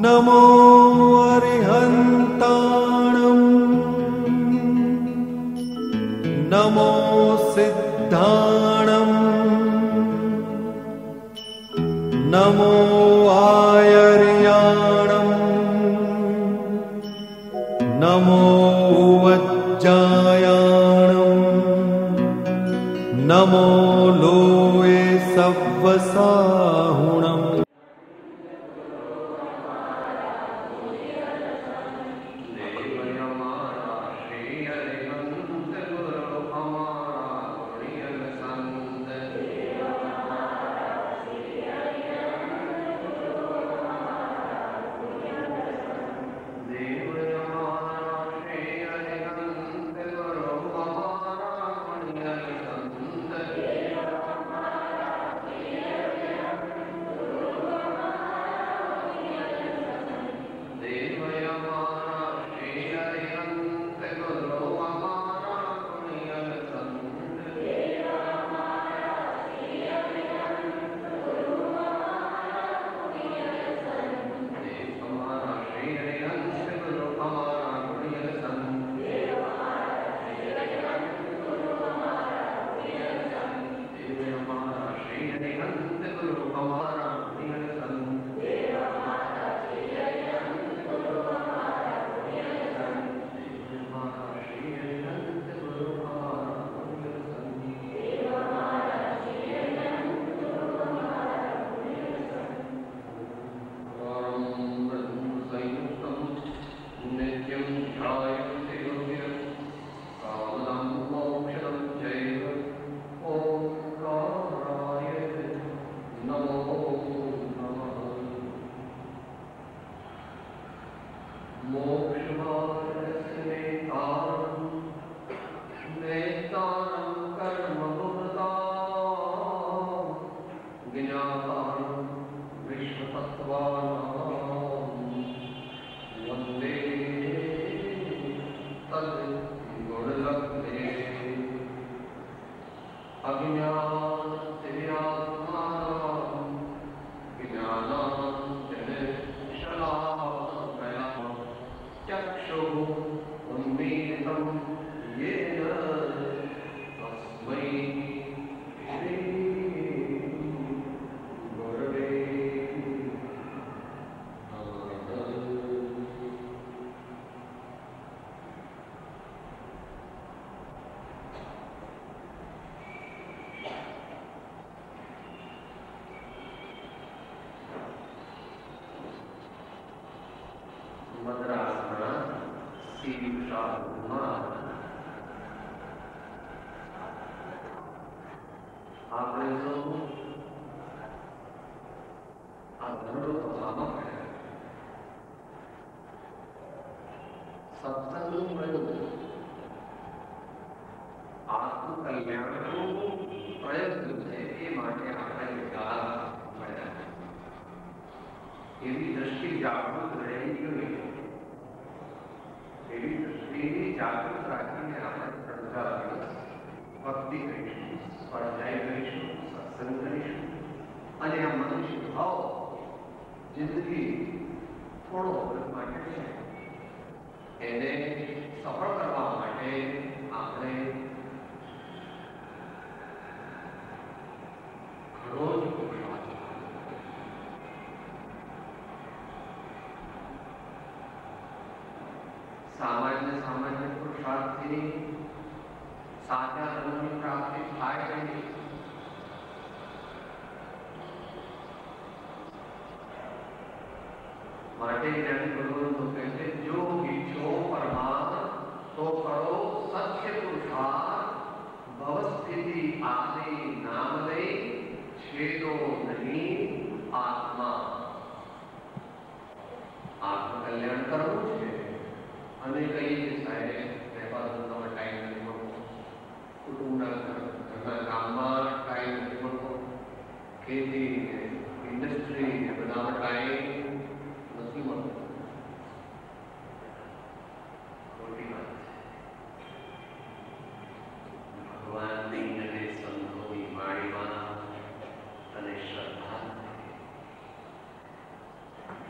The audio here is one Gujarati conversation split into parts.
नमो अरिहन्ताणं नमो सिद्धाणं नमो आयर्याणं नमो वज्जायाणं नमो लोये सव्वसाहुणम्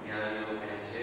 જ્ઞાનીઓ કહે છે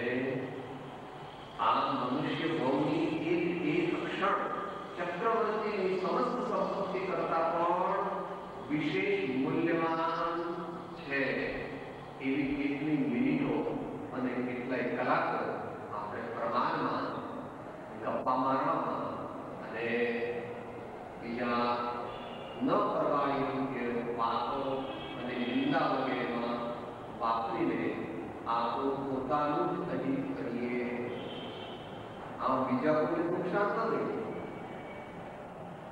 બીજા કોઈ નુકસાન નથી.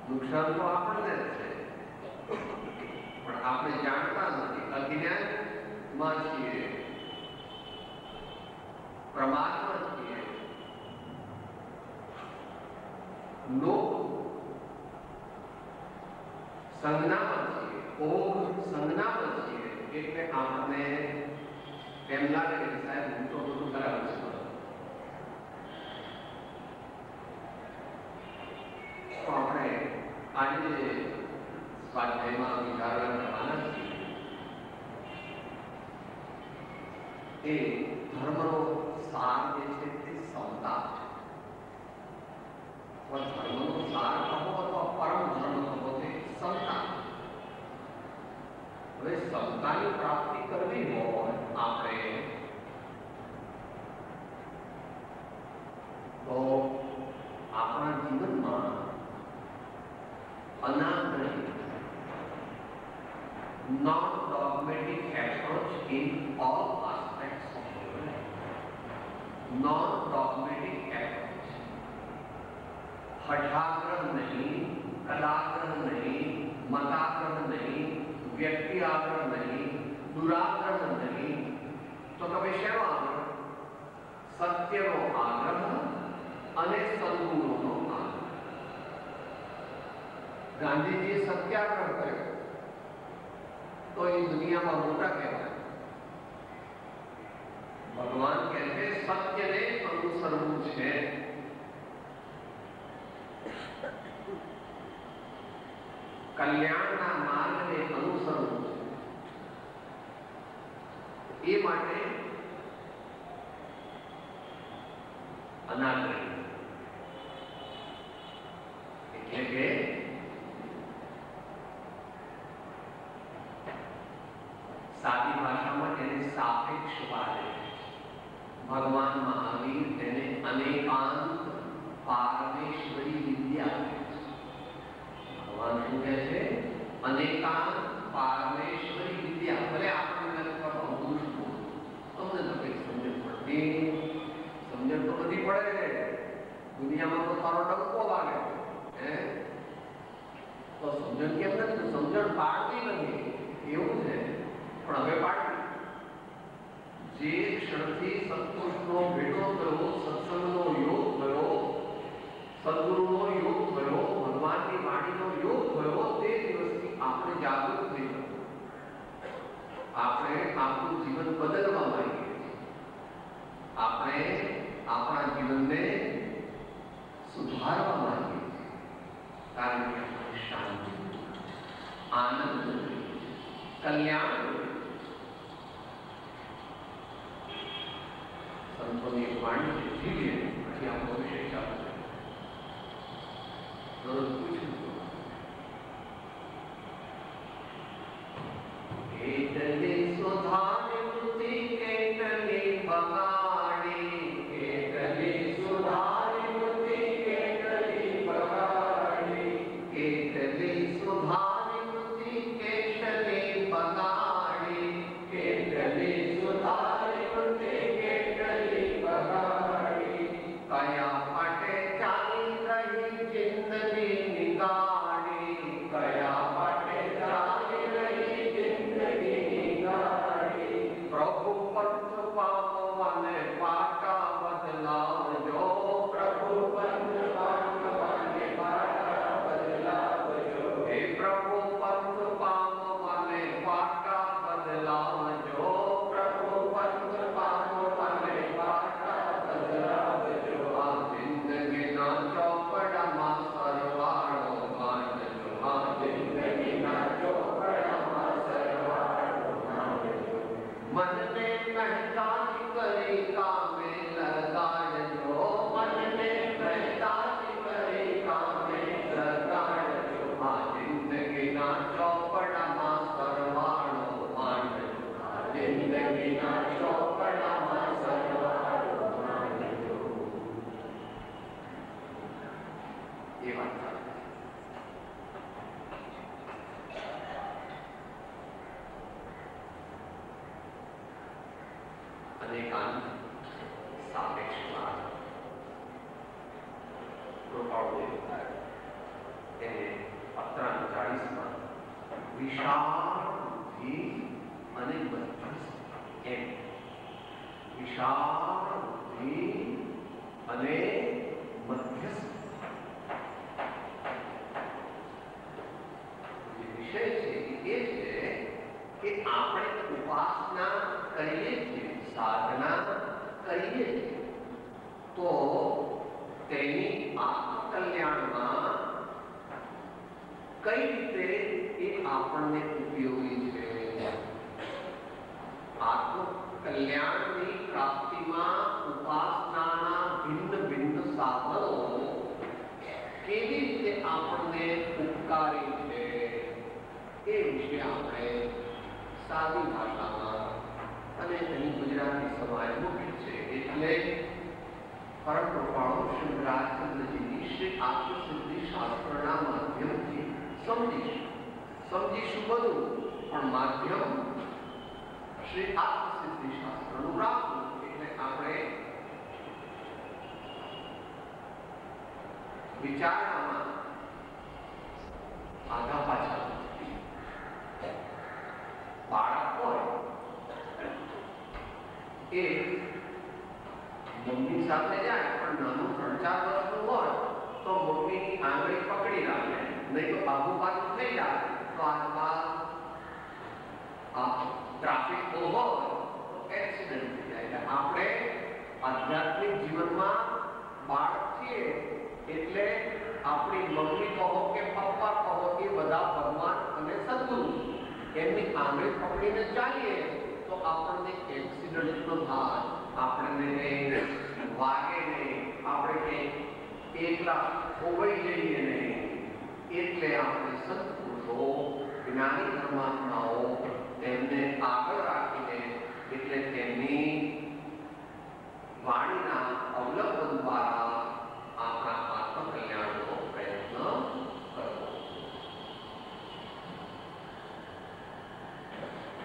નુકસાન તો આપણને જ છે, પણ આપણે જાણતા નથી, અજ્ઞાનમાં છીએ, પ્રમાદમાં છીએ. લોક સંજ્ઞામાં છીએ, ઓમ સંજ્ઞામાં છીએ, એટલે આપણને એમ લાગે કે સાહેબ હું તો બધું બરાબર છે. તો આપણે આજે સ્વાધ્યાયમાં વિચારણા કરવાના છીએ એ ધર્મનો સાર જે છે તે સમતા છે. ધર્મનો સાર કહો અથવા પરમ ધર્મ કહો તે સમતા. હવે સમતાની પ્રાપ્તિ કરવી હોય આપણે તો આપણા જીવનમાં અનાગ્રહી non-dogmatic approach in all aspects of your life. Non-dogmatic approach. हठाग्रह नहीं, कलाग्रह नहीं, मताग्रह नहीं, व्यक्ति आग्रह नहीं, दुराग्रह नहीं, तो कभी शेनो आग्रह? सत्यનો આગ્રહ અને સદગુણોનો આગ્રહ. ગાંધીજીએ સત્યાગ્રહ કર્યો તો એ દુનિયામાં મોટા કહેવાય. ભગવાન કહે છે સત્યને અનુસરવું છે. કલ્યાણના માર્ગને અનુસરવું છે. એ માટે અનાગ્રહી એટલે કે સાદી ભાષામાં એને સાપેક્ષવાદ. ભગવાન મહાવીર તેને અનેકાંત પારમેશ્વરી વિદ્યા કહે છે. ભગવાન શું કહે છે? અનેકાંત પારમેશ્વરી વિદ્યા. ભલે આપણને તમને તો કઈ સમજણ પડતી, સમજણ તો બધી પડે. દુનિયામાં તો તારો ડંકો લાગે તો સમજણ કેમ નથી? સમજણ પાડતી નથી એવું છે. પણ હવે પાડવી. જે ક્ષણથી સત્પુરુષનો ભેટો થયો, સત્સંગનો યોગ થયો, સદગુરુનો યોગ થયો, ભગવાનની વાણીનો યોગ થયો, તે દિવસથી આપણે જાગૃત થઈ ગયો. આપણે આપણું જીવન બદલવા માંગીએ છીએ. આપણે આપણા જીવનને સુધારવા માંગીએ છીએ. કારણ કે આપણે શાંતિ, આનંદ, કલ્યાણ. સંતોની વાણી જીવીએ પછી આપણો વિષય ચાલુ છે. દરરોજ પૂછ્યું કેટલી સુધારી વૃત્તિ, કેટલી બગાડી, કેટલી સુધારી વૃત્તિ, કેટલી બગાડી, કેટલી સુધારી વૃત્તિ, કેટલી બગાડી, કેટલી સુધારી વૃત્તિ, કેટલી બગાડી. કયા માટે ચાલી રહી જિંદગી નિગાડી, કયા માટે ચાલી રહી જિંદગી નિગાડી. પ્રભુ પંથ પામવાને પાટા બદલાવજો, પ્રભુ પંથ પામવાને પાટા બદલાવજો. હે પ્રભુ પંથ પામવાને પાટા બદલાવજો, પ્રભુ પંથ પામવાને પાટા બદલાવજો. આ જિંદગીના ચોપડામાં સરવાળો બાંધજો, આ જિંદગીના ચોપડામાં સરવાળો બાંધજો. મનને મહેતાજી કરી કામે લગાડજો, મનને મહેતાજી કરી કામે લગાડજો. આ જિંદગીના ચોપડામાં સરવાળો બાંધજો, આ જિંદગીના ચોપડામાં સરવાળો બાંધજો. એ વાત ચાલે. અનેકાંત સાપેક્ષવાદ. કૃપાળુ દેવતા એને 1540માં વિશાળ બુદ્ધિ અને મધ્યસ્થ એમ વિશાળ બુદ્ધિ અને મધ્યસ્થ જે વિષય છે એ છે કે આપણે ઉપાસના કરીએ છીએ, સાધના કરીએ છીએ તો તેની આત્મકલ્યાણમાં કઈ રીતે એ આપણને ઉપયોગી છે. આત્મકલ્યાણની પ્રાપ્તિમાં ઉપાસનાના ભિન્ન ભિન્ન સાધનો કેવી રીતે આપણને ઉપકારી છે એ વિશે આપણે સાદી ભાષામાં અને અહીં ગુજરાતી સમાજ મુખ્ય છે એટલે પરમ કૃપાળુ શ્રી રાજચંદ્રજીની શ્રી આત્મસિદ્ધિ શાસ્ત્રના માધ્યમથી સમજીશું બધું, પણ માધ્યમ શ્રી આત્મસિદ્ધિ શાસ્ત્રનું રાખવું. એટલે આપણે વિચારણામાં આગા પાછા બાળક હોય એ મમ્મી સાથે જાય પણ નાનું 3-4 વર્ષનું હોય તો મમ્મીની આંગળી પકડી રાખે, નહીં તો બાજુ બાજુ થઈ જાય તો આજકાલ ટ્રાફિક બહુ હોય તો એક્સિડન્ટ થઈ જાય. એટલે આપણે આધ્યાત્મિક જીવનમાં બાળક છીએ એટલે આપણી મમ્મી કહો કે પપ્પા કહો એ બધા ભગવાન અને સદગુરુ એમની આંગળી પકડીને ચાલીએ તો આપણને એક્સિડન્ટ ન થાય, આપણને વાગે નહીં, આપણે એકલા ખોવાઈ જઈએ નહીં. એટલે આપણે સત્પુરુષો જ્ઞાની પરમાત્માઓ તેમને આગળ રાખીને એટલે તેમની વાણીના અવલંબન દ્વારા આપણા આત્મકલ્યાણનો પ્રયત્ન કરવો.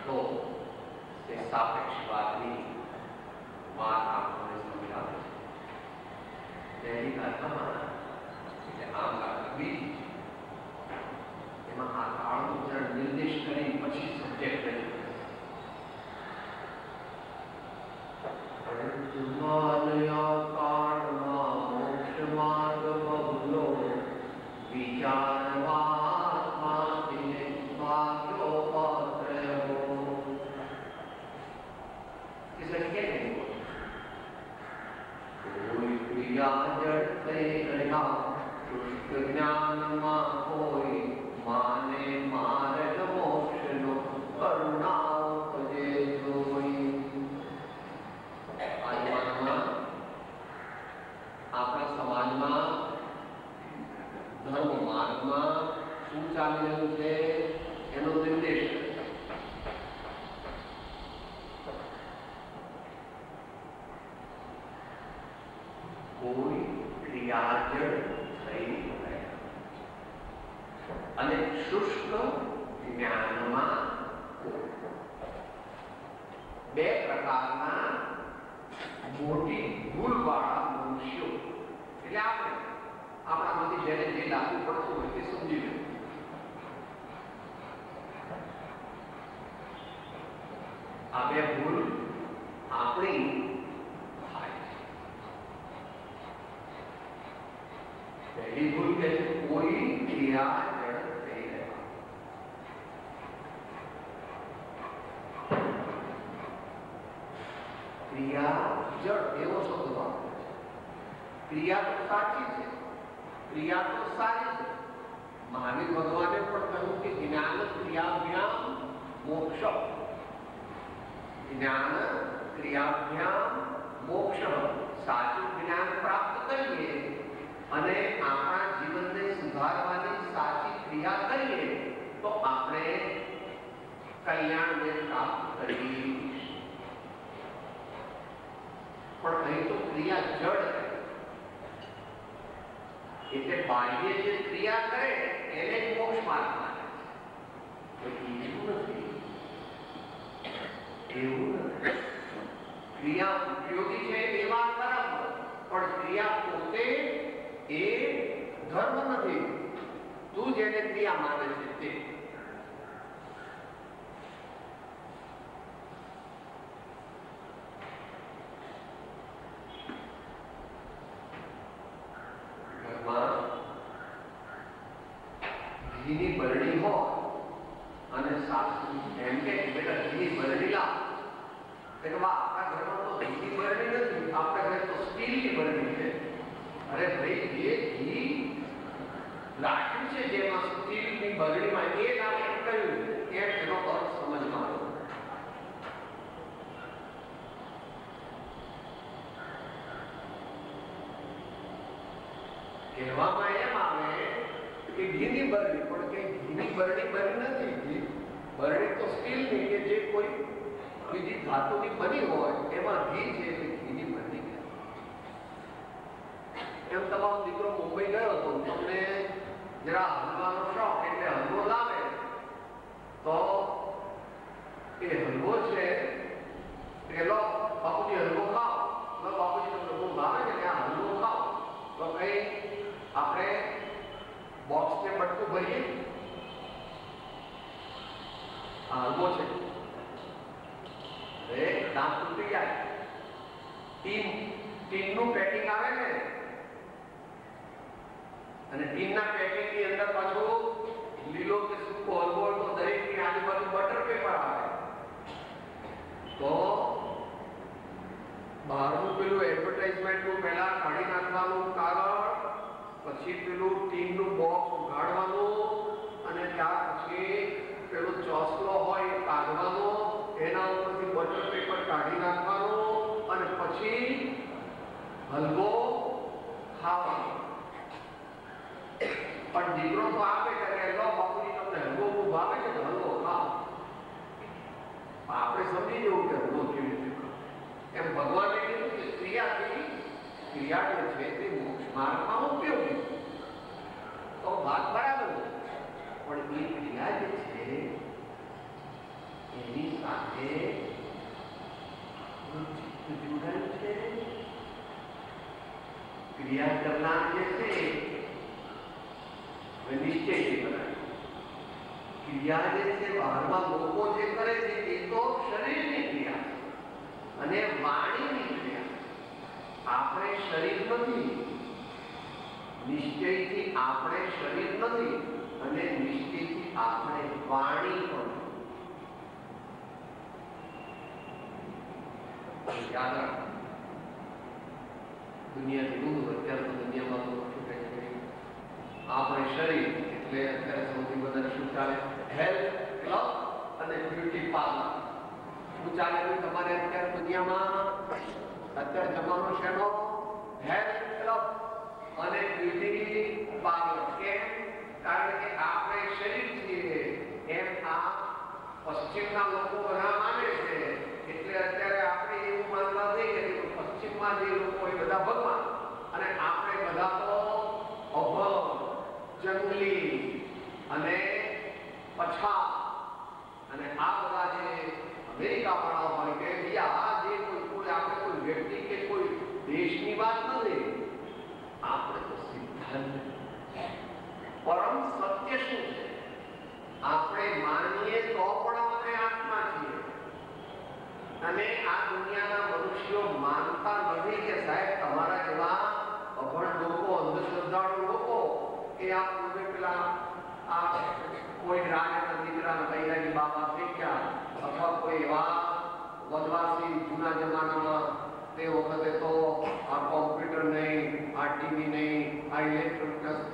તો તે સાપેક્ષવાદની વાત આપણને સમજાવે છે. પહેલી ગાથામાં એટલે આમ ગાથા બીજી એમાં આ કાળનો જરા નિર્દેશ કરી પછી સબ્જેક્ટ રજૂ કાળમાં મોક્ષ માર્ગ બહુલો વિચારવાત્માથી ભાગ્યો પત્રયો. इसमें क्या नहीं कोई क्रिया जड़ से रहा शुष्क ज्ञान માં કોઈ માને માર્ગ મોક્ષનો કરુણા ઉપજે જોઈ. આપણા સમાજમાં ધર્મ માર્ગમાં શું ચાલી રહ્યું છે એનો નિર્દેશ કોઈ ક્રિયાજળ થઈ ગયા અને શુષ્ક જ્ઞાનમાં બે પ્રકારના મોટી ભૂલવાળા મનુષ્યો એટલે આપણે આપણામાંથી જેને જે લાગુ પડતું હોય તે સમજી લે. આ બે ભૂલ આપણી થાય છે. પહેલી ભૂલ કે કોઈ ક્રિયા જડ થઈ રહ્યા. ક્રિયા જડ એવો શબ્દ વાપરે છે. ક્રિયા તો સાચી છે, ક્રિયા તો સારી છે. મહાવીર ભગવાને પણ કહ્યું કે જ્ઞાન ક્રિયાભ્યામ મોક્ષ. જ્ઞાન ક્રિયાભ્યામ મોક્ષ. સાચું જ્ઞાન પ્રાપ્ત કરીએ અને આપણા જીવનને સુધારવાની સાચી ક્રિયા કરીએ તો આપણે કલ્યાણને પ્રાપ્ત કરીએ. પણ અહીં તો ક્રિયા જડ એટલે બાહ્ય જે ક્રિયા કરે એને જ મોક્ષ માર્ગ માને છે. એવું નથી. ક્રિયા ઉપયોગી છે એ વાત બરાબર, પણ ક્રિયા પોતે એ ધર્મ નથી, તું જેને ક્રિયા માને છે તે. ઘીની બરણી હોય અને સાસુ એમ કે બેટા ઘીની બરણી લાવ, આપણા ઘરમાં તો ઘીની બરણી નથી, આપણા ઘરે તો સ્ટીલની બરણી છે. અરે ભાઈ, જે ઘી રાખ્યું છે જેમાં સ્ટીલની બરણીમાં એ નામ એમ કહ્યું એમ એનો અર્થ સમજમાં આવ્યો. કહેવામાં એમ આવે કે ઘીની બરણી, પણ કે ઘીની બરણી નથી. બરણી તો સ્ટીલની કે જે કોઈ બીજી ધાતુની બની હોય એમાં ઘી છે એટલે ઘીની બરણી. એમ તમારો દીકરો મુંબઈ ગયો હતો, તમને જરા હલવાનો શોખ એટલે હલવો લાવે તો એ હલવો છે કે લો બાપુજી હલવો ખાઓ, બાપુજી તમને બહુ ભાવે છે આ હલવો ખાઓ, તો કઈ આપણે બોક્સ ને બટકું ભરીએ, આ હલવો છે, દાંત તૂટી જાય, ટીનનું પેકિંગ આવે ને, અને ટીનના પેકિંગ ની અંદર પાછું લીલો કે સૂકો હલવો તો દરેકની આજુબાજુ બટર પેપર આવે, તો બહારનું પેલું એડવર્ટાઇઝમેન્ટનું પહેલા કાઢી નાખવાનું કાગળ, પછી પેલું ટીનનું બોક્સ ઉઘાડવાનું, અને ત્યાર પછી પેલું ચોસલો હોય એ કાઢવાનો, એના ઉપરથી બટર પેપર કાઢી નાખવાનું, અને પછી હલવો ખાવાનો. પણ દીકરો તો આપે કે લો બાપુજી તમને હલવો બહુ ભાવે છે તો હલવો ખાઓ. આપણે સમજી જવું કે હલવો કેવી રીતે એમ ભગવાને કીધું કે ક્રિયા જે છે તે મોક્ષ માર્ગમાં ઉપયોગી, તો વાત બરાબર છે. પણ એ ક્રિયા જે છે એની સાથે જોડાયું છે. ક્રિયા કરનાર જે છે નિશ્ચય જે બનાવે, ક્રિયા જે છે બહારમાં લોકો જે કરે છે એ તો શરીરની ક્રિયા અને વાણીની ક્રિયા. આપણે શરીર નથી, નિશ્ચયથી આપણે શરીર નથી, અને નિશ્ચયથી આપણે વાણી પણ. યાદ રાખો, દુનિયાથી દૂર, અત્યારે તો દુનિયામાં તો શું કહે છે, આપણે શરીર એટલે અત્યારે સૌથી વધારે શું ચાલે, હેલ્થ ક્લબ અને બ્યુટી પાર્લર. શું ચાલે તમારે અત્યારે દુનિયામાં? અત્યારે જમાનો શેનો? હેલ્થ ક્લબ અને બ્યુટી પાર્લર. કેમ? કારણ કે આપણે શરીર છીએ એમ આ પશ્ચિમના લોકો બધા માને છે, એટલે અત્યારે આપણે એવું માનવા દઈએ કે પશ્ચિમમાં જે લોકો એ બધા ભગવાન, અને આપણે બધા તો અભણ, જંગલી અને પછાત. અને આ બધા જે અમેરિકા વાળા હોય કે આ જે કોઈ આપણે કોઈ વ્યક્તિ કે કોઈ દેશની વાત નથી, આપણે તો સિદ્ધાંત પરમ સત્ય શું છે આપણે માનીએ તો પણ આપણે આત્મા છીએ. અને આ દુનિયાના મનુષ્યો માનતા નથી કે સાહેબ તમારા જેવા અભણ લોકો, અંધશ્રદ્ધાળુ લોકો કે આ પૂર્વે પેલા આ કોઈ રાજાના દીકરાના કૈલાની બાબા થઈ ગયા, અથવા કોઈ એવા વનવાસી જૂના જમાનામાં તે વખતે તો આ કોમ્પ્યુટર નહીં, આ ટીવી નહીં, આ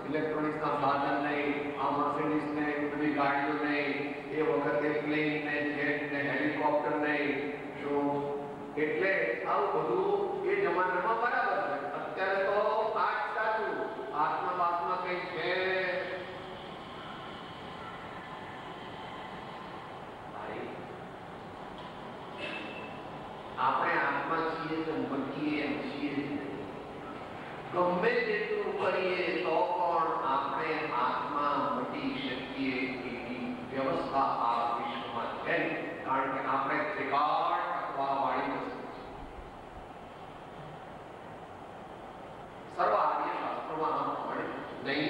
ઇલેક્ટ્રોનિક્સના સાધન નહીં, આ મર્સિડીઝ ને બધી ગાડીઓ નહીં, એ વખતે પ્લેન ને જેટ ને હેલિકોપ્ટર નહીં. એટલે આવું બધું એ જમાનામાં બરાબર છે. અત્યારે તો આ જ સાચું, આત્મા બાત્મા કઈ છે આપણે આત્મા છીએ તો મટીએ એમ છીએ. ગમે તેટલું કરીએ તો પણ આપણે આત્મા મટી શકીએ એવી વ્યવસ્થા આ વિશ્વમાં છે, કારણ કે આપણે ત્રિકાળ ટકવા વાળી વસ્તુ છે. સર્વ આર્ય શાસ્ત્રોમાં આ પ્રમાણે નૈન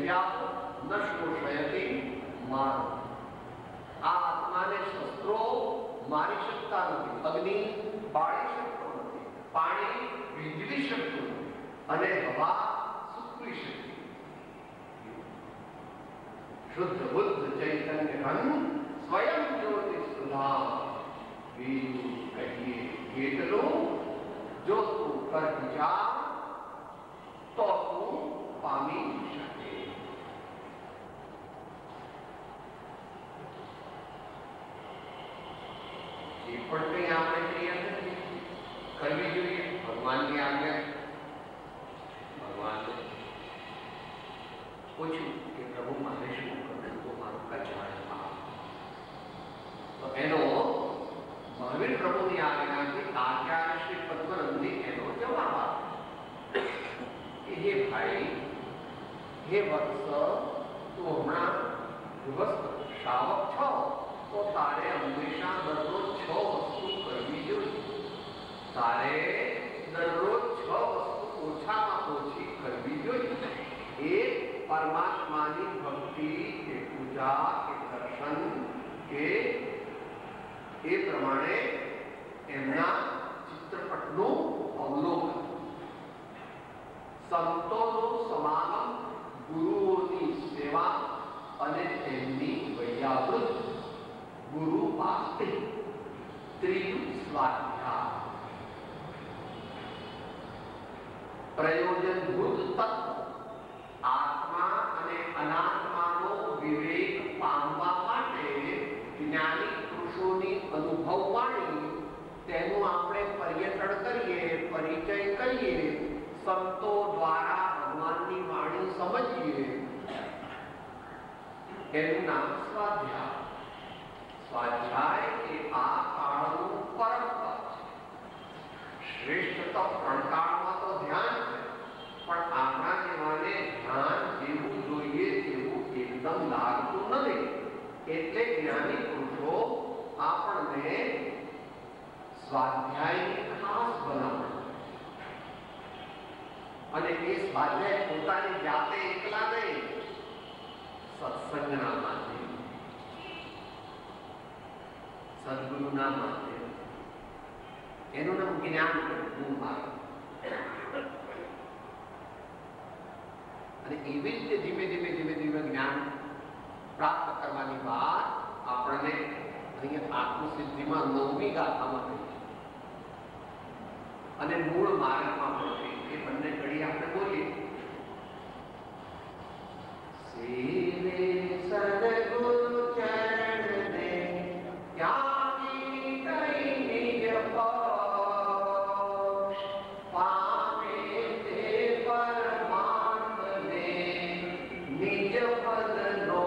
શૈયા ન શોષયતિ માર. આ આત્માને શસ્ત્રો મારી શકતા નથી, અગ્નિ બાળી શકતો નથી, પાણી વીજળી શકતું નથી અને હવા સૂકવી શકતી. શુદ્ધ બુદ્ધ ચૈતન્ય ઘન સ્વયં જ્યોતિ સુધા. બીજું કહીએ એટલું, જો તું કર વિચાર તો તું પામી શકે. જે પણ કંઈ આપણે ક્રિયા કરવી જોઈએ ભગવાનની આજ્ઞા. ભગવાને પૂછ્યું કે પ્રભુ મારે શું કરવું તો મારું કલ્યાણ. તો એનો મહાવીર પ્રભુની આજ્ઞાથી આચાર્ય શ્રી પદ્મનંદી એનો જવાબ આપ્યો કે હે ભાઈ, હે વત્સ, તું હમણાં ગૃહસ્થ શ્રાવક છો તો તારે હંમેશા દરરોજ 6 વસ્તુ કરવી જોઈએ. તારે દરરોજ 6 વસ્તુ ઓછામાં ઓછી કરવી જોઈએ. એક, પરમાત્માની ભક્તિ કે પૂજા કે દર્શન કે એ પ્રમાણે એમના ચિત્રપટનું અવલોકન, સંતોનું સમાગમ, ગુરુઓની સેવા અને તેમની વૈયાવૃત, ગુરુ ભક્તિ. ત્રીજું, સ્વાધ્યાય. પ્રયોજનભૂત તત્વ, આત્મા અને અનાત્માનો વિવેક પામવા માટે જ્ઞાની પુરુષોની અનુભવવાણી, તેનું આપણે પર્યટન કરીએ, પરિચય કરીએ, સંતો દ્વારા ભગવાનની વાણી સમજીએ. એનું નામ સ્વાધ્યાય. સ્વાધ્યાય એ આ કાળનું પરમ પદ છે. શ્રેષ્ઠ તો 3 કાળમાં તો ધ્યાન છે, પણ આપણા જેવાને ધ્યાન જેવું જોઈએ તેવું એકદમ લાગતું નથી. એટલે જ્ઞાની પુરુષો આપણને સ્વાધ્યાયની ખાસ ભલામણ, અને એ સ્વાધ્યાય પોતાની જાતે એકલા નહીં, સત્સંગના માધ્યમ, સદગુરુના માધ્યમ. એનું નામ જ્ઞાન માર્ગ. અને એવી રીતે ધીમે ધીમે ધીમે ધીમે જ્ઞાન પ્રાપ્ત કરવાની વાત આપણને અહીંયા આત્મસિદ્ધિમાં 9મી ગાથામાં થઈ છે અને મૂળ માર્ગમાં પણ થઈ. એ બંને કડી આપણે બોલીએ. સેવે સદગુરુ ચરણ દે ત્યાગી કઈ નિજ પક્ષ, પામે તે પરમાર્થ ને નિજ પદનો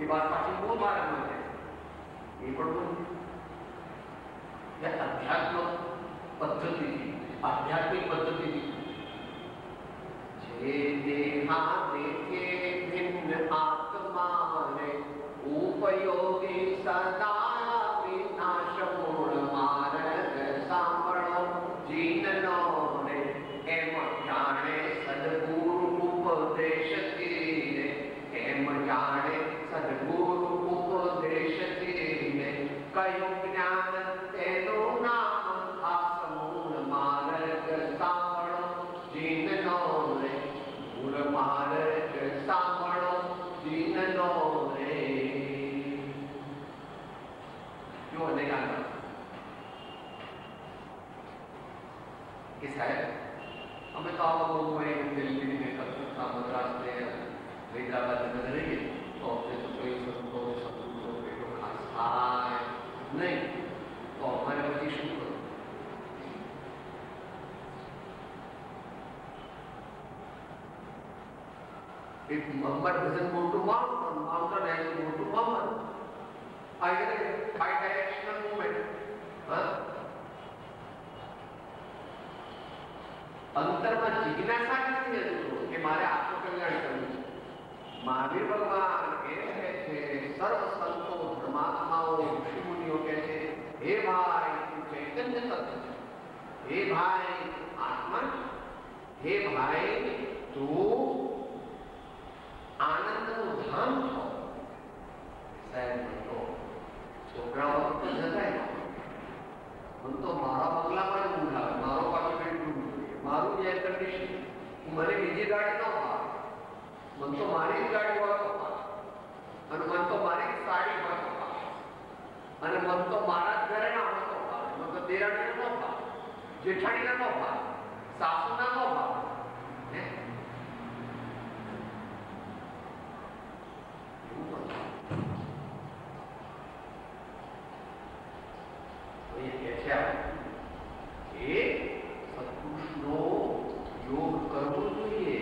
એ વાત પાછી મૂળ માર્ગમાં છે. એ પણ અધ્યાત્મ પદ્ધતિથી, આધ્યાત્મિક પદ્ધતિથી જે દેહા દેખે ભિન્ન આત્માને ઉપયોગી સદા વિનાશ મૂળ માર્ગ સાંભળો જીનનો ને એમ જાણે સદગુરુ ઉપદેશથી, એમ જાણે સદગુરુ ઉપદેશથી કયું જ્ઞાન તેનું નામ ખાસ મૂળ માર્ગ સાંભળો જીનનો રે, મૂળ માર્ગ સાંભળો જીનનો રે. જો અને ગાના કે સાહેબ અમે તો આવા બહુ દિલ્હી ને કલકત્તા મદ્રાસ ને હૈદરાબાદ ને રહીએ તો આપણે તો કોઈ સંતો સત્પુરુષો પેટો ખાસ થાય નહીં, તો અમારે પછી શું કરવું? If Muhammad doesn't go to mountain, mountain has to go to Muhammad. Either bi-directional movement. અંતરમાં જિજ્ઞાસા નથી રહેતું કે મારે આત્મકલ્યાણ કરવું છે. મહાવીર ભગવાન એ કહે છે, સર્વ સંતો ધર્માત્માઓ ઋષિમુનિઓ કહે છે હે ભાઈ તું ચૈતન્ય તત્વ છે, હે ભાઈ આત્મા, હે ભાઈ તું આનંદનું ધામ છો. સાહેબ તો છોકરાઓ તો જગાય, મને તો મારા બંગલામાં જ ઊંઘ આવે, મારો પાછો બેડરૂમ જોઈએ, મારું જ એર કન્ડિશન, મને બીજી ગાડી ન ભાવે, મને તો મારી જ ગાડી વાળો ભાવે, અને મને તો મારી જ સાડી વાળો ભાવે, અને મને તો મારા જ ઘરે ના આવતો ભાવે, મને તો દેરાણીને ન ભાવે, જેઠાણીને ન ભાવે, સાસુના ન ભાવે. સત્પુરુષનો યોગ કરવો જોઈએ.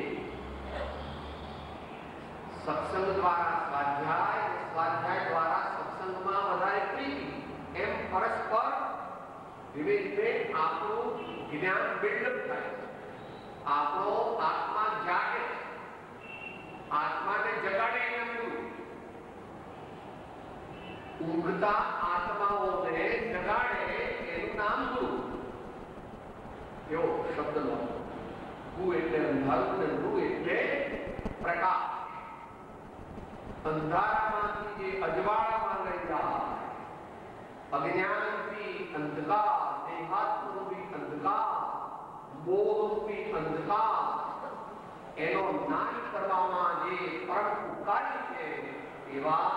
સત્સંગ દ્વારા સ્વાધ્યાય, સ્વાધ્યાય દ્વારા સત્સંગમાં વધારે પ્રીતિ, એમ પરસ્પર ધીમે ધીમે આપણું જ્ઞાન બિલ્ડઅપ થાય, આપણો આત્મા જાગે, આત્માને જગાડે એમ ગુરુ. ઊંઘતા આત્માઓને જગાડે એનું નામ ગુરુ. એવો શબ્દ લો. ગુ એટલે અંધારું ને ગુ એટલે પ્રકાશ. અંધારામાંથી જે અજવાળામાં લઈ જાય, અજ્ઞાનરૂપી અંધકાર, દેહાત્મરૂપી અંધકાર, મોહરૂપી અંધકાર, એનો નાશ કરવામાં જે પરમ ઉપકારી છે એવા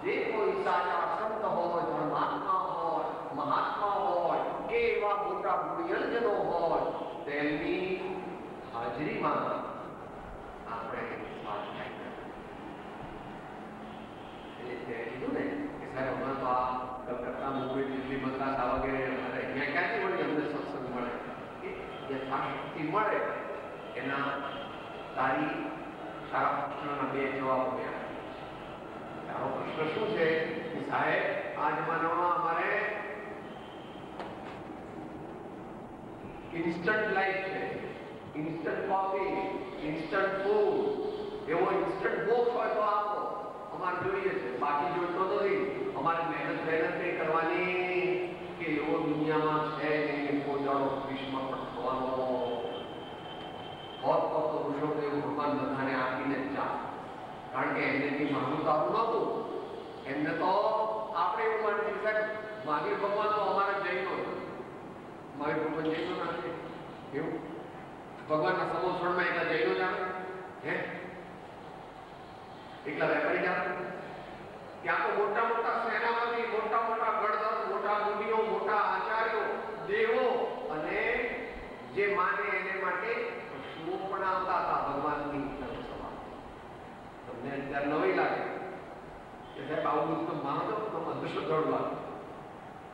જે કોઈ સાચા સંત હોય, ધર્માત્મા હોય, મહાત્મા હોય કે એવા મોટા ગુણિયજનો હોય, તેમની હાજરીમાં આપણે સ્વાધ્યાય કીધું ને કે સાહેબ હમણાં તો આ કલકત્તા મુંબઈ દિલ્હી મદ્રાસ આ વગેરે અહીંયા ક્યાંથી વળી અમને સત્સંગ મળે, યથાશક્તિ મળે. એના તારી સારા પ્રશ્નના બે જવાબ મળ્યા. તારો પ્રશ્ન શું છે કે સાહેબ આ જમાનામાં અમારે ઇન્સ્ટન્ટ લાઈફ છે, ઇન્સ્ટન્ટ કોફી, ઇન્સ્ટન્ટ ફૂડ, એવો ઇન્સ્ટન્ટ બોક્સ હોય તો આપો, અમારે જોઈએ છે, બાકી જોઈતો નથી. અમારે મહેનત કઈ કરવાની કે એવો દુનિયામાં છે નહીં, કોઈ દાડો વિશ્વમાં પણ થવાનો હોત તો પુરુષોદેવ ભગવાન બધાને આપીને જ ચાલે. કારણ કે એમને કઈ માનવું સારું નહોતું. એમને તો આપણે એવું માનીએ કે સાહેબ મહાવીર ભગવાન તો અમારા જૈનો છે, મહાવીર ભગવાન જૈનો નથી એવું. ભગવાનના સમોસણમાં એકલા જૈનો જ આવે, હે એકલા વેપારી જ આવે. ત્યાં તો મોટા મોટા સેનાપતિ, મોટા મોટા ગણધર, મોટા મુનિઓ, મોટા આચાર્યો, દેવો અને જે માને એને માટે પશુઓ પણ આવતા હતા ભગવાનની સભા. તમને અત્યારે નવી લાગે કે સાહેબ આવું બધું તો માનો તો અંધશ્રદ્ધાળુ લાગે,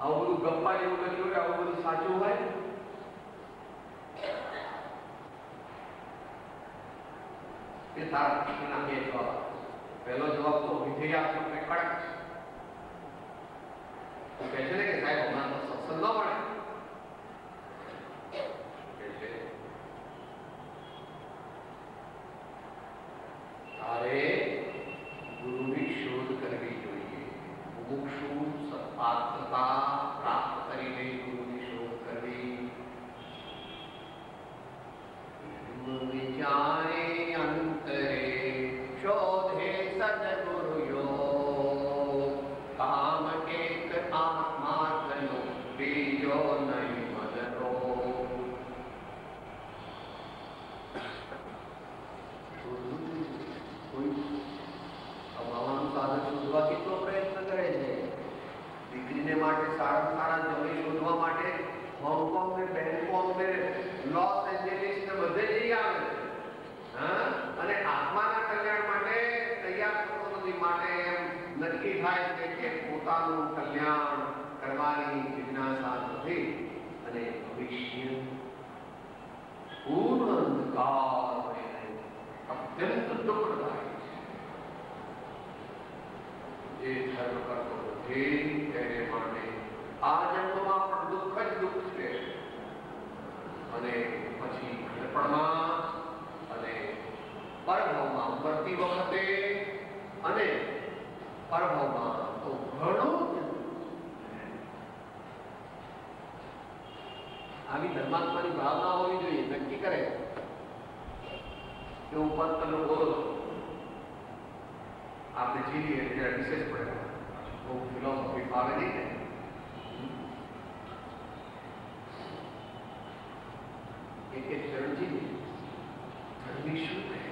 આવું બધું ગપ્પા જેવું લખ્યું હોય, આવું બધું સાચું હોય. એ તારા પ્રશ્નના બે જવાબ. પહેલો જવાબ તો વિધેયાત્મક ને કડક કહે છે ને કે સાહેબ હમણાં તો સત્સંગ ન મળે. તારે ગુરુની શોધ કરવી જોઈએ. મુમુક્ષુ સત્પાત્રતા પ્રાપ્ત કરીને ગુરુની શોધ કરવી. વિચારે અંતરે શોધે સદગુરુ યોગ, કામ એક આત્માર્થનો બીજો નહીં મદરો. સાધન શોધવા કેટલો પ્રયત્ન કરે છે. દીકરીને માટે સારા સારા જમીન શોધવા માટે હોંગકોંગ ને બેંગકોંગ ને લોસ એન્જલિસ ને બધે જઈ આવે. અને આત્માના કલ્યાણ માટે તૈયાર થતો નથી. માટે એમ નક્કી થાય છે કે પોતાનું કલ્યાણ કરવાની જિજ્ઞાસા નથી અને ભવિષ્ય પૂર્ણ અંધકાર અત્યંત દુઃખદાયક છે. જે ધર્મ કરતો નથી તેને માટે આ જન્મમાં પણ દુઃખ જ દુઃખ છે અને પછી ઘડપણમાં અને પરભવમાં મરતી વખતે અને પરભવમાં તો ઘણો આવી ધર્માત્માની ભાવના હોવી જોઈએ. નક્કી કરે કે હું પદ તમે બોલો છો, આપણે જીવીએ એટલે વિશેષ પડે. બહુ ફિલોસોફી ફાવે નહીં ને. એક ચરણજી ધર્મી શું કહે છે?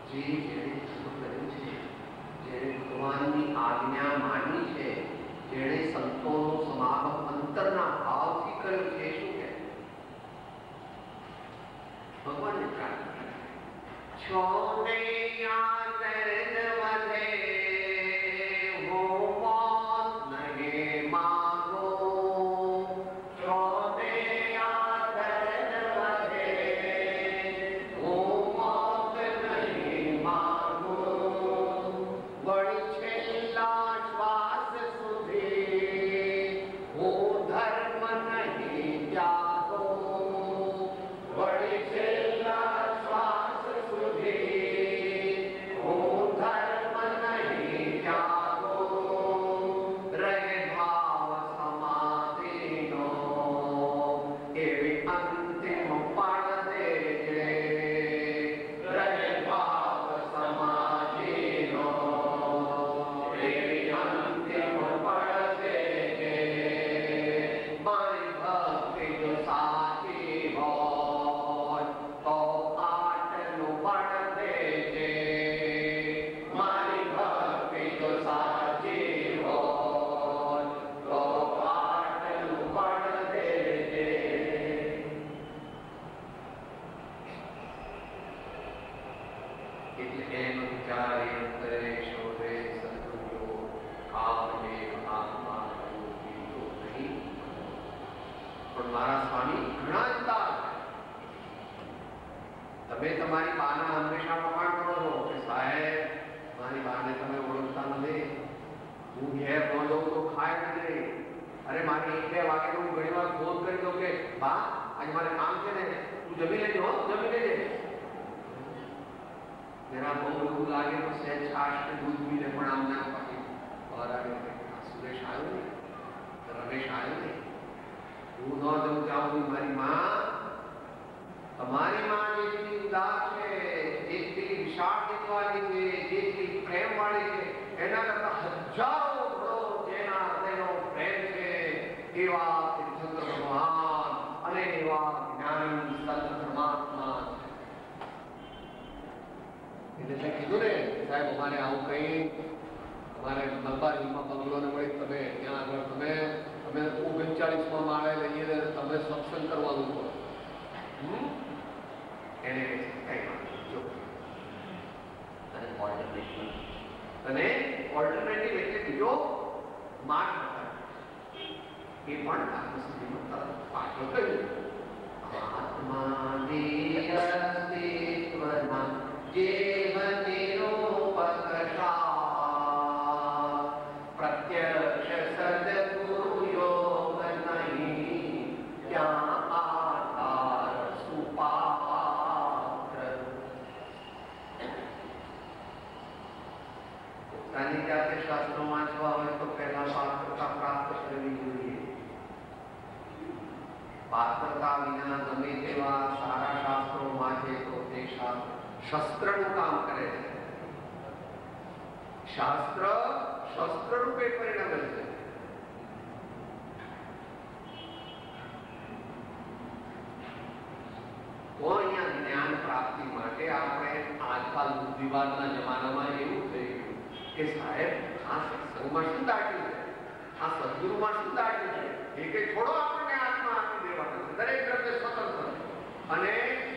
જેણે ધર્મ કર્યું છે, જેણે ભગવાનની આજ્ઞા માની છે, જેણે સંતોનો સમાગમ અંતરના ભાવથી કર્યો છે, શું કહે? ભગવાનને પ્રાર્થના છોને આદર વધે હો મોત નહીં માગો. છોને આદર વધે હો મોત નહીં માગો. વળી છેલ્લા શ્વાસ સુધી હું ધર્મ નહીં ત્યાગો. વળી છેલ્લા શ્વાસ સુધી હું ધર્મ નહીં ત્યાગો. રહે ભાવ સમાધિનો એવી અંતિમ પળ દેજે. રહે ભાવ સમાધિનો એવી અંતિમ પળ દેજે. મારી ભક્તિ જો સાચી હોય તો આટલું પણ દેજે. મારી ભક્તિ જો સાચી હોય તો આટલું પણ દેજે. એટલે એનો વિચાર એ અંતરે શોધે સદગુરુ કામદેવ આત્મા કયું બીજો નહીં. પણ મારા સ્વામી ઘણા જતા તમે તમારી બાના હંમેશા પ્રમાણ કરો છો કે સાહેબ મારી બાને તમે ઓળખતા નથી, હું ઘેર પહોંચું તો ખાય નહીં. અરે મારે 1-2 વાગે તો હું ઘણી વાર ફોન કરી દઉં કે બા આજે મારે કામ છે ને, તું જમી લેજો, જમી લેજે. જરા બહુ એવું લાગે તો સહેજ છાશ કે દૂધ પી લે, પણ આમ ના પછી સુરેશ આવ્યો ને, રમેશ આવ્યો ને, હું ન જઉં ત્યાં સુધી મારી માં, તમારી માં જેટલી ઉદાર છે, જેટલી વિશાળ ચિત્તવાળી છે, જેટલી પ્રેમવાળી છે, એના કરતા હજારો ગણો જેના હૃદયનો પ્રેમ છે, એવા તીર્થંકર ભગવાન અને એવા જ્ઞાની સંત પરમાત્મા છે. એટલે કીધું ને સાહેબ અમારે આવું કઈ અમારે મલબારીમાં બંગલો ને મળી, તમે ત્યાં આગળ તમે 39માં માળે લઈએ તમે સત્સંગ કરવાનું પડે. એને કઈ જો અને ઓલ્ટરનેટિવ એટલે બીજો માર્ગ એ પણ આત્મસિદ્ધિમાં તરફ પાછો કર્યું. આત્માની અસ્તિત્વના જેવ નિરૂપકશા પ્રત્યક્ષ સદગુરુ યોગ નહીં ત્યાં આધાર સુપાત્ર. પોતાની જાતે શાસ્ત્રો વાંચવા હોય તો પહેલા પાત્રતા પ્રાપ્ત કરવી જોઈએ. પાત્રતા વિના ગમે તેવા સારા શાસ્ત્રો વાંચે તો તે શાસ્ત્ર શસ્ત્રનું કામ કરે છે. શાસ્ત્ર શસ્ત્ર રૂપે પરિણમે છે. તો અહીંયા જ્ઞાન પ્રાપ્તિ માટે આપણે આજકાલ બુદ્ધિવાદના જમાનામાં એવું થઈ ગયું કે સાહેબ આ સત્સંગમાં શું દાખ્યું છે, આ સદગુરુમાં શું દાખ્યું છે, એ કઈ થોડો આપણને આત્મા આપી દેવાનો છે. દરેક દ્રવ્ય સ્વતંત્ર અને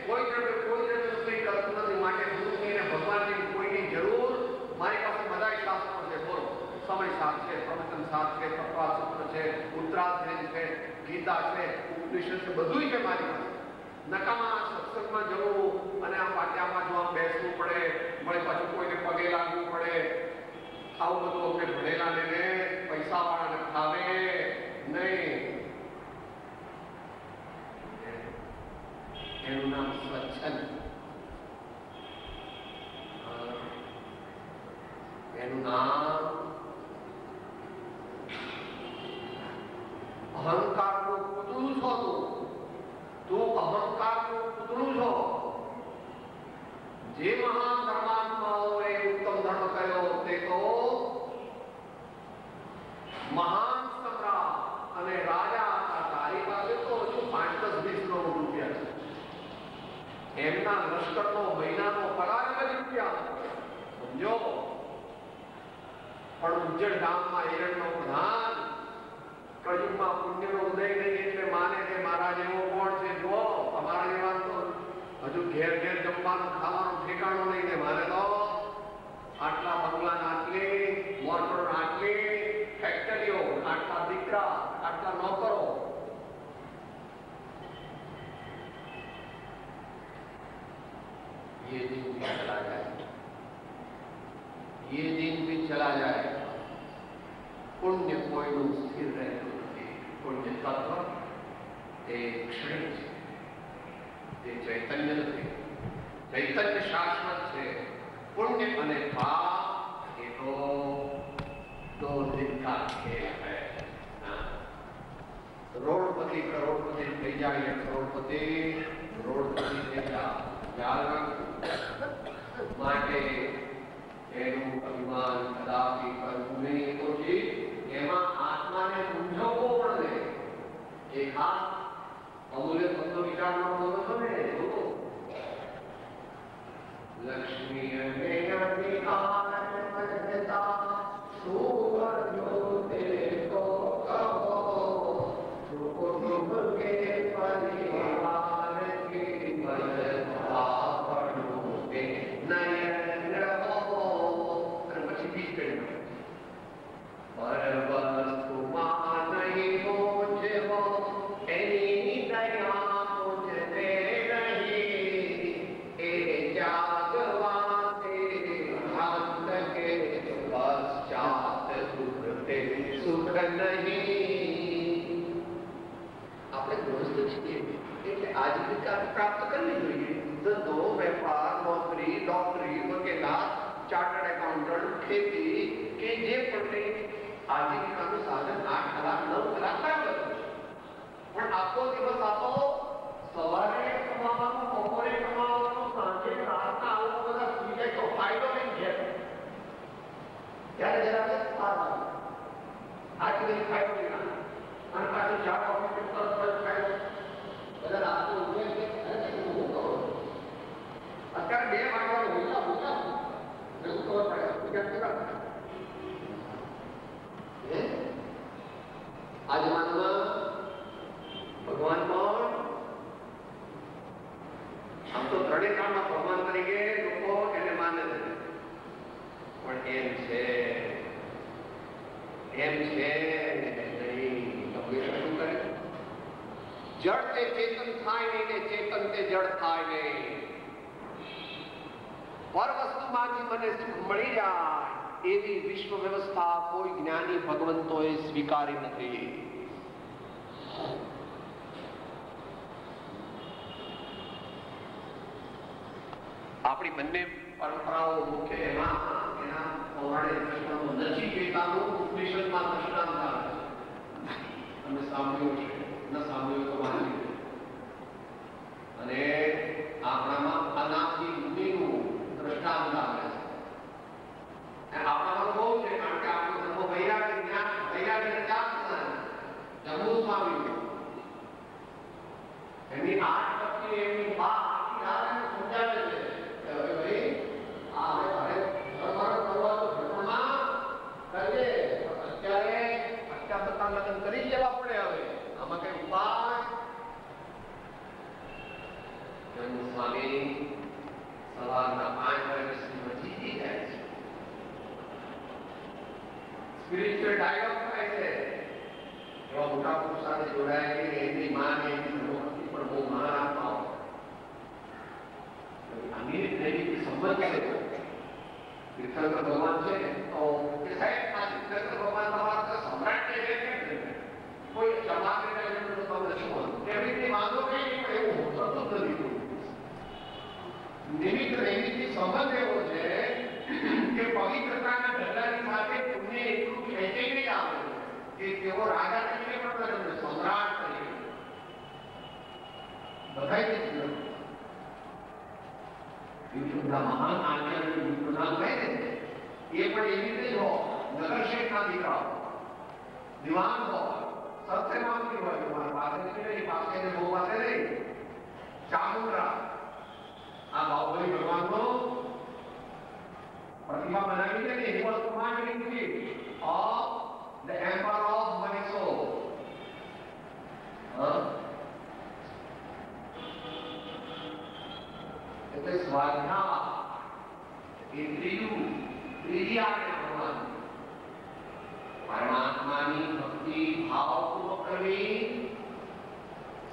કોઈ દ્રવ્ય કંઈ કરતું નથી. માટે ગુરુની અને ભગવાનની કોઈની જરૂર. મારી પાસે બધા શાસ્ત્રો છે, બોલો સમય શાસ્ત્ર છે, પ્રવચન શાસ્ત્ર છે, તત્વશાસ્ત્ર છે, ઉત્તરાધ્યાય છે, ગીતા છે, ઉપનિષદ છે, બધું છે મારી પાસે. નકામા સત્સંગમાં જવું અને આ પાટિયામાં જો આમ બેસવું પડે, વળી પાછું કોઈને પગે લાગવું પડે, આવું બધું આપણે ભણેલા લઈને પૈસા વાળાને ખાવે નહીં. એનું નામ સ્વચ્છંદ, એનું નામ અહંકારનું પુરુષ હતું. અહંકારનું પૂતળું છો. જે મહાન ધર્માત્માઓએ ઉત્તમ ધર્મ કર્યો તે તો મહાન સમ્રાટ અને રાજા હતા. તારી પાસે તો હજુ 5-10-20 કરોડ રૂપિયા છે. એમના લશ્કરનો મહિનાનો પગાર જ રૂપિયા, સમજો. પણ ઉજ્જડ ગામમાં એરણનો પ્રધાન કળિયુગમાં પુણ્યનો ઉદય નહીં એટલે માને કે મારા જેવો કોણ છે. જો અમારા જેવા તો હજુ ઘેર ઘેર જમવાનું ખાવાનું ઠેકાણું નહીં ને મારે તો આટલા બંગલા આટલી, મોટર આટલી, ફેક્ટરીઓ, આટલા દીકરા, આટલા નોકરો. ये दिन भी चला जाए, ये दिन भी चला जाए. पुण्य कोઈનું સ્થિર રહેતું નથી. પુણ્ય તત્વ તે ક્ષણિક છે, તે ચૈતન્ય નથી. ચૈતન્ય શાશ્વત છે. પુણ્ય અને પાપ એ તો દો દિન કા ખેલ હૈ. કરોડપતિ કરોડપતિ થઈ જાય, કરોડપતિ કરોડપતિ થઈ જાય માટે એનું અભિમાન કદાપી કરવું નહીં. તો જે એમાં આત્માને મૂંઝવવો પડે એ ખાસ અમૂલ્ય શબ્દ વિચારમાં બોલો છો ને. લક્ષ્મી પ્રાપ્ત કરવી જોઈએ. ધંધો, વેપાર, નોકરી, ડોક્ટરી, વકીલાત, ચાર્ટર્ડ એકાઉન્ટન્ટ, ખેતી કે જે પણ આજીવિકાનું સાધન 8 કલાક 9 કલાક પ્રાપ્ત છે. પણ આખો દિવસ આપો, સવારે કમાવાનું, બપોરે કમાવાનું, સાંજે રાતના આવું બધા સુઈ જાય તો ફાયદો નહીં છે. ત્યારે જરા આટલી બધી ફાયદો નહીં અને પાછું ચાર ઓફિસ તરત ફાયદો બધા રાતો અત્યારે 2 વાગ્યા હોઈલા હોઈલા એવું ખબર પડે. આ જમાનામાં ભગવાન પણ આમ તો ત્રણેય કાળમાં ભગવાન તરીકે લોકો એને માને છે. પણ એમ છે નહીં. શું કરે? જડ તે ચેતન થાય નહીં ને ચેતન તે જડ થાય નહીં. પર વસ્તુમાંથી મને સુખ મળી જાય એવી વિશ્વ વ્યવસ્થા કોઈ જ્ઞાની ભગવંતોએ સ્વીકારી નથી. આપણી બંને પરંપરાઓ મુખ્ય એના પૌરાણિક દર્શનો નથી. ગીતાનું ઉપનિષદમાં દર્શનાંત આવે છે. અમે સાંભળ્યું છે, ન સાંભળ્યું તો વાંચી. અને આપણામાં અનાદિ મુનિનું દ્રષ્ટાંત આવે છે. આપણામાં બહુ છે, કારણ કે આપણો ધર્મ વૈરાગ્ય જ્ઞાન, વૈરાગ્ય જ્ઞાન જમ્મુ સ્વામી એમની 8 પત્ની એમની બા આખી રાત સમજાવે છે કે હવે ભાઈ આ હવે ઘર કરવા તો ઘરમાં કરીએ. અત્યારે લગ્ન કરી જવા પડે. હવે આમાં કઈ ઉપાય? જમ્મુ સ્વામી સવારના 5 વાગ્યા જીતી જાય છે. સ્પિરિચ્યુઅલ ડાયલોગ થાય છે. એવા મોટા પુરુષ સાથે જોડાય કે એમની માં એમની ધર્મપત્ની પણ બહુ મહાન આત્માઓ. આની રીતે સંબંધ છે. તીર્થંકર ભગવાન છે તો કે સાહેબ આ તીર્થંકર ભગવાન તમારા સમ્રાટ છે કોઈ સમાજને તમને શું એવી રીતે વાંધો નહીં. એવું થતું નથી. નિમિત્ત નૈમિત્તિક સંબંધ એવો છે કે પવિત્રતાના ઢગલાની સાથે પુણ્ય એટલું ખેંચી નહીં આવે કે તેઓ રાજા તરીકે પણ સમ્રાટ તરીકે બધા સાહિત્ય વિષ્ણુના મહાન આચાર્ય વિષ્ણુના કહે ને એ પણ એવી રીતે જ હો, નગર શેઠના દીકરાઓ દિવાન હો, સત્યમાંથી હોય, તમારા પાસે નહીં, પાસે ને બહુ પાસે નહીં, ચામુંડરા આ બાહુબલી ભગવાનનો પ્રતિમા બનાવી છે ને, he was commanding chief of the emperor of Mysore. એટલે સ્વાધ્યા એ ત્રીજી આજ્ઞા ભગવાન પરમાત્માની ભક્તિ ભાવપૂર્વક કરવી,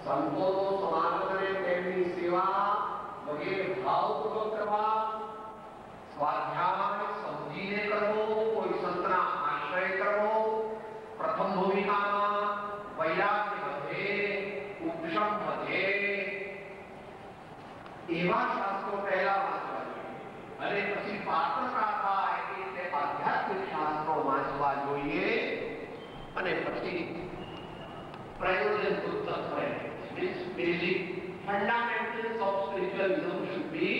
સંતોનો સમાગમ અને તેમની સેવા વગેરે ભાવપૂર્વક કરવા, સ્વાધ્યાય સમજીને કરવો, કોઈ સંતના આશ્રય કરવો, પ્રથમ ભૂમિકામાં વૈરાગ્ય વધે, ઉપશમ વધે એવા શાસ્ત્રો પહેલા વાંચવા જોઈએ અને પછી પાત્રતા થાય એટલે આધ્યાત્મિક શાસ્ત્રો વાંચવા જોઈએ અને પછી પ્રયોજન તત્વ means basic fundamentals of spiritualism should be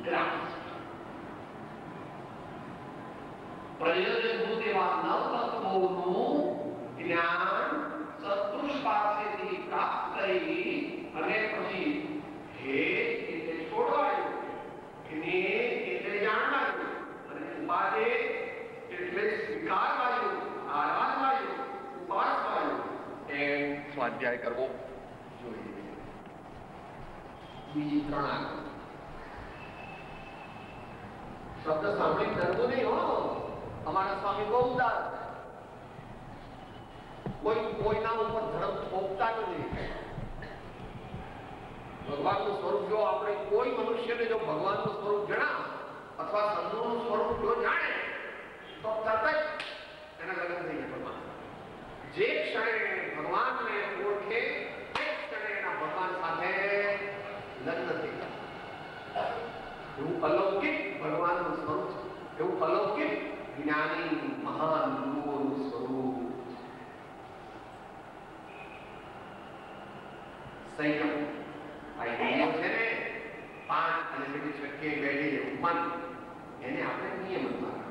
grasped. પ્રયોજનભૂત એવા નવ તત્વોનું જ્ઞાન સત્પુરુષ પાસેથી પ્રાપ્ત કરી અને પછી હે એટલે છોડવાયું, જ્ઞે એટલે જાણવાયું અને ઉપાદે એટલે સ્વીકારવાયું, આરાધવાયું, ઉપાસવાયું એમ સ્વાધ્યાય કરવો જોઈએ. બીજી ત્રણ આગળ શબ્દ સાંભળી ડરવું નહીં હો. અમારા સ્વામી બહુ ઉદાર, કોઈના ઉપર ધર્મ થોપતા નથી. ભગવાનનું સ્વરૂપ જો આપણે કોઈ મનુષ્યને જો ભગવાનનું સ્વરૂપ જણાવે અથવા સંતોનું સ્વરૂપ જો જાણે તો તરત જ એના લગ્ન થઈ જાય. ભગવાન જે ક્ષણે ભગવાનને ઓળખે તે ક્ષણે એના ભગવાન સાથે લગ્ન થઈ જાય. એવું અલૌકિક ભગવાનનું સ્વરૂપ છે, એવું અલૌકિક જ્ઞાની મહાન ગુરુઓનું સ્વરૂપ. સંયમ આ નિયમ છે ને, 5 અને બીજી શક્ય બેઠી મન, એને આપણે નિયમ માનવા,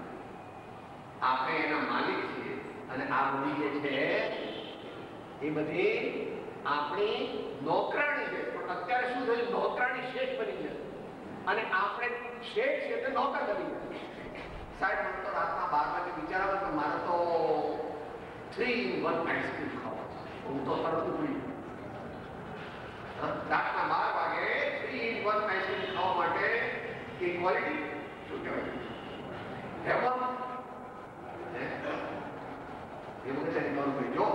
આપણે એના માલિક છીએ અને આ બધી જે છે એ બધી આપણી નોકરાણી છે. પણ અત્યારે શું થયું, નોકરાણી શેઠ બની છે અને આપણે શેઠ છે તે નોકર બની ગયા. સાહેબ મને તો રાતના 12 વાગે વિચાર આવે કે મારે તો 3 in 1 આઈસ્ક્રીમ ખાવા, હું તો તરત ભૂલી રાતના 12 વાગે 3 in 1 આઈસ્ક્રીમ ખાવા માટે ઇક્વાલિટી શું કહેવાય, હેવન એવું છે. ભાઈ જો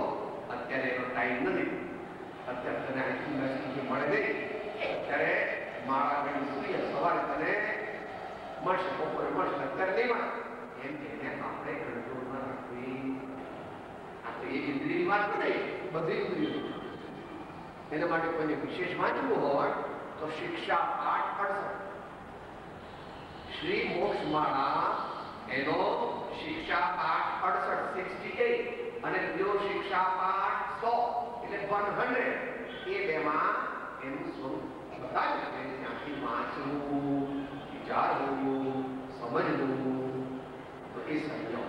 અત્યારે એનો ટાઈમ નથી, અત્યારે તને આઈસ્ક્રીમ મળે નહીં, અત્યારે મારા બેન સૂર્ય સવારે તને મળશે, બપોરે મળશે, અત્યારે નહીં મળે એમ કહીને આપણે કંટ્રોલમાં રાખવી. આ તો એક ઇન્દ્રિયની વાત નહીં, બધી ઇન્દ્રિયો. એના માટે કોઈને વિશેષ વાંચવું હોય તો શિક્ષા 868 શ્રી મોક્ષમાળા એનો શિક્ષા 868 અને બીજો શિક્ષા પાઠ 100 એટલે 100 એ બેમાં એનું સ્વરૂપ બતાવ્યું છે. ત્યાંથી વાંચવું, વિચારવું, સમજવું તો એ સંયમ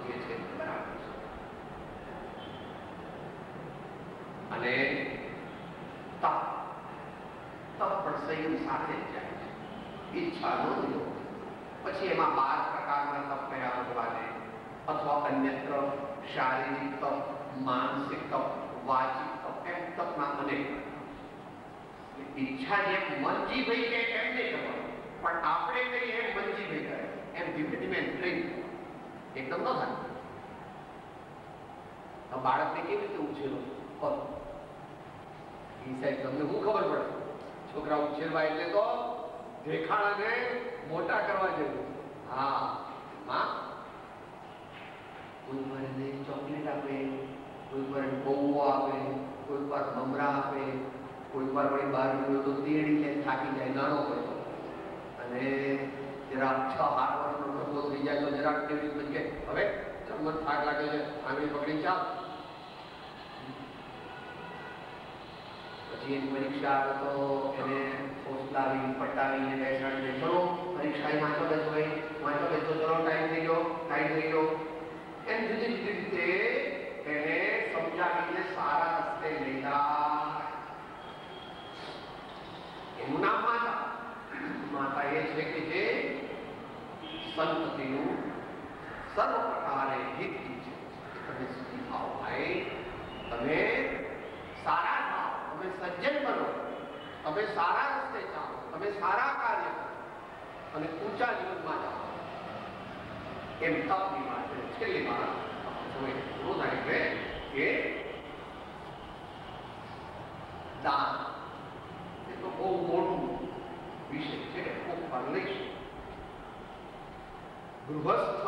જે છે બરાબર છે. અને તપ પણ સંયમ સાથે જ જાય છે. ઈચ્છા નો યોગ, પછી એમાં 12 પ્રકારના તપ કયા ભગવાને, અથવા અન્યત્ર શારીરિક તપ, માનસિક તપ, વાચિક તપ, એમ તપના અનેક. ઈચ્છા જેમ મનજી ભાઈ કે એમ નહીં કરવાનું, પણ આપણે કહીએ એમ મનજી ભાઈ કરે, એમ ધીમે ધીમે ટ્રેન એકદમ ન થાય. બાળકને કેવી રીતે ઉછેરો એ સાહેબ તમને શું ખબર પડે? છોકરા ઉછેરવા એટલે તો દેખાડાને મોટા કરવા જોઈએ. હા માં કોઈ વાર એને ચોકલેટ આપે, કોઈ વાર પૌવો આપે, કોઈ વાર મમરા આપે, કોઈ વાર વળી બહાર ગયો તો તેડી લે, થાકી જાય નાનો હોય અને જરાક 6-8 વર્ષનો ડબ્બો થઈ જાય તો જરાક કેવી રીતે કે હવે જમવાનું થાક લાગે છે, આંગળી પકડી ચાલ પછી એની પરીક્ષા આવે તો એને હોસલાવી પટાવીને બેસાડીને ચલો પરીક્ષા વાંચો બેસો વાંચો બેસો, ચલો ટાઈમ થઈ ગયો. એમ જુદી જુદી રીતે એને સમજાવીને સારા રસ્તે લઈ જાય. એનું નામ માતા. માતા એ છે કે જે સંતતિનું સર્વ પ્રકારે હિત છે. તમે સુખી થાઓ ભાઈ, તમે સારા થાઓ, તમે સજ્જન બનો, તમે સારા રસ્તે ચાલો, તમે સારા કાર્ય કરો અને ઊંચા જીવનમાં જાઓ. એમ તપની વાત છે. છેલ્લી વાત પૂરું થાય છે કે દાન એ તો બહુ મોટું વિષય છે, ખૂબ પણ લઈશું. ગૃહસ્થ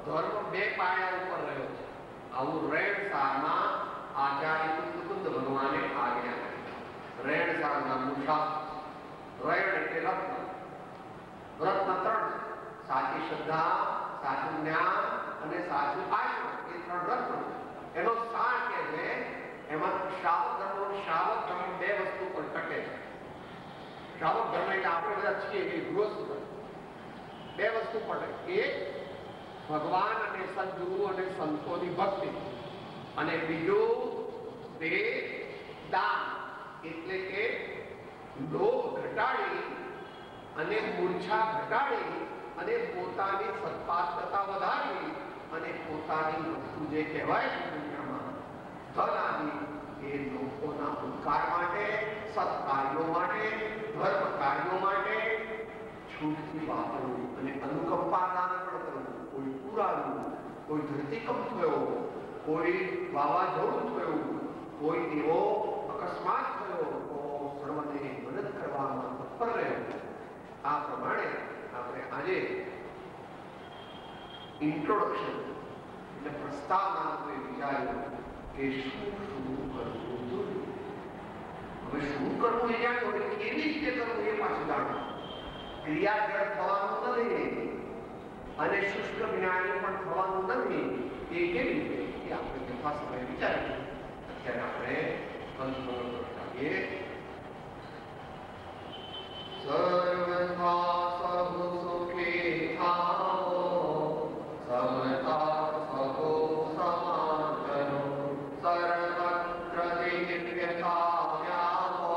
ધર્મ બે પાયા ઉપર રહ્યો છે. આવું રેણસારમાં આચાર્ય કુંદ ભગવાને આજ્ઞા કરી. રેણસાર નામનું શાસ્ત્ર. રેણ એટલે રત્ન. રત્ન 3 છે: સાચી શ્રદ્ધા, સાચું જ્ઞાન અને સાચું આચરણ. એ 3 રત્ન. એનો સાર કે છે એમાં શ્રાવક ધર્મ બે વસ્તુ પર ટકે છે. શ્રાવક ધર્મ એટલે આપણે બધા છીએ એ ગૃહસ્થ ધર્મ. બે વસ્તુ પડે. એક ભગવાન અને સદગુરુ અને સંતોની ભક્તિ, અને બીજું તે દાન. એટલે કે લોભ ઘટાડી અને મૂર્છા ઘટાડી અને પોતાની સત્પાત્રતા વધારી અને પોતાની વસ્તુ જે કહેવાય છે દુનિયામાં ધન આદિ, એ લોકોના ઉપકાર માટે, સત્કાર્યો માટે, ધર્મ કાર્યો માટે છૂટથી વાપરવું અને અનુકંપા દાન પણ કરવું. કોઈ પુરાવું, કોઈ ધરતીકંપ થયો, કોઈ વાવાઝોડું થયું, કોઈ એવો અકસ્માત થયો તો સર્વને મદદ કરવામાં તત્પર રહ્યો. આ પ્રમાણે આપણે આજે ઇન્ટ્રોડક્શન એટલે પ્રસ્તાવના રૂપે વિચાર્યું કે શું કરવું જોઈએ. હવે શું કરવું એ જાણો, કેવી રીતે કરવું એ પાછું જાણો. ક્રિયા જળ થવાનું નથી અને શુષ્ક જ્ઞાની પણ થવાનું નથી. એ કેવી રીતે એ આપણે યથા સમય વિચારીશું. અત્યારે આપણે કરીએ. સર્વથા સહુ સુખી થાઓ, સમતા સહુ સમાન કરો, સર્વત્ર દિવ્યતા વ્યાપો,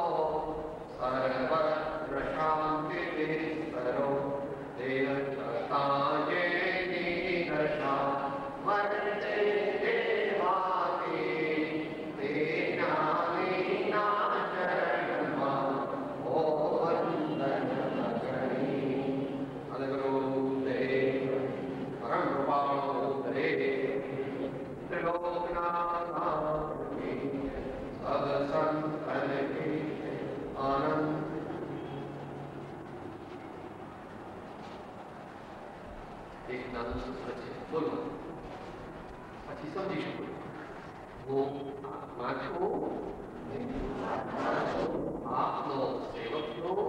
સર્વત્ર શાંતિ વિસ્તરો, દેવ સાજે નિદશા વર્તે દેવાતી, તે જ્ઞાની ના ચરણમાં ઓ વંદન કરી. અલગરો દેવ પરમ કૃપાળો દેવ ત્રિલોકનાથ સદ સંતન કી આનંદ. એક નાનું સૂત્ર છે, બોલો પછી સમજીશું. હું આત્મા છું, આપનો સેવક છું.